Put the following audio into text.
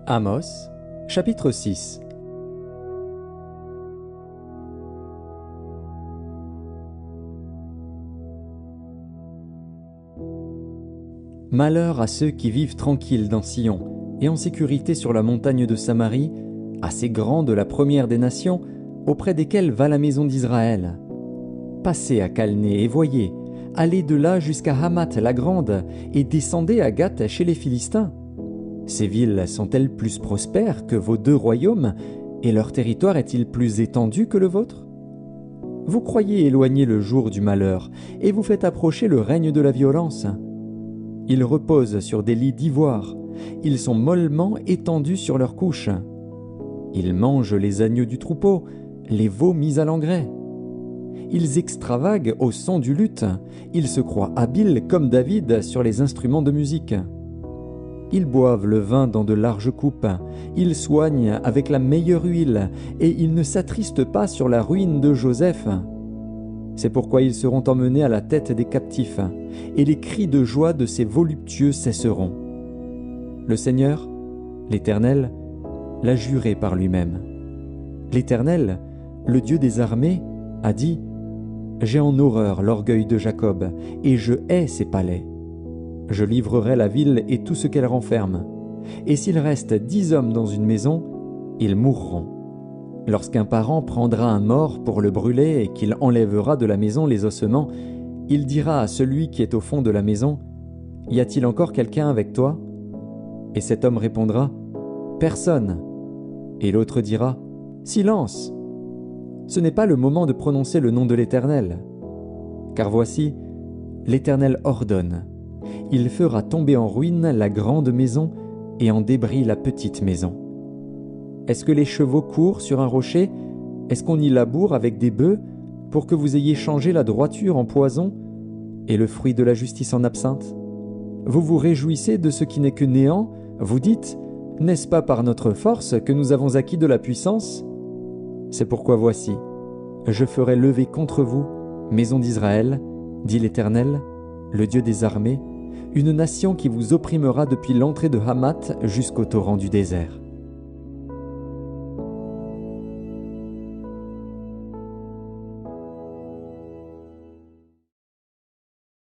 Amos, chapitre 6. Malheur à ceux qui vivent tranquilles dans Sion et en sécurité sur la montagne de Samarie, à ces grands de la première des nations, auprès desquels va la maison d'Israël. Passez à Calné et voyez, allez de là jusqu'à Hamath la grande et descendez à Gath chez les Philistins. Ces villes sont-elles plus prospères que vos deux royaumes, et leur territoire est-il plus étendu que le vôtre? Vous croyez éloigner le jour du malheur, et vous faites approcher le règne de la violence. Ils reposent sur des lits d'ivoire, ils sont mollement étendus sur leurs couches. Ils mangent les agneaux du troupeau, les veaux mis à l'engrais. Ils extravaguent au son du luth, ils se croient habiles comme David sur les instruments de musique. Ils boivent le vin dans de larges coupes, ils soignent avec la meilleure huile, et ils ne s'attristent pas sur la ruine de Joseph. C'est pourquoi ils seront emmenés à la tête des captifs, et les cris de joie de ces voluptueux cesseront. Le Seigneur, l'Éternel, l'a juré par lui-même. L'Éternel, le Dieu des armées, a dit « J'ai en horreur l'orgueil de Jacob, et je hais ses palais. Je livrerai la ville et tout ce qu'elle renferme. Et s'il reste 10 hommes dans une maison, ils mourront. Lorsqu'un parent prendra un mort pour le brûler et qu'il enlèvera de la maison les ossements, il dira à celui qui est au fond de la maison, « Y a-t-il encore quelqu'un avec toi ?» Et cet homme répondra, « Personne. » Et l'autre dira, « Silence ! Ce n'est pas le moment de prononcer le nom de l'Éternel. Car voici, l'Éternel ordonne. Il fera tomber en ruine la grande maison et en débris la petite maison. Est-ce que les chevaux courent sur un rocher? Est-ce qu'on y laboure avec des bœufs pour que vous ayez changé la droiture en poison et le fruit de la justice en absinthe? Vous vous réjouissez de ce qui n'est que néant? Vous dites, n'est-ce pas par notre force que nous avons acquis de la puissance? C'est pourquoi voici, je ferai lever contre vous, maison d'Israël, dit l'Éternel, le Dieu des armées, une nation qui vous opprimera depuis l'entrée de Hamath jusqu'au torrent du désert.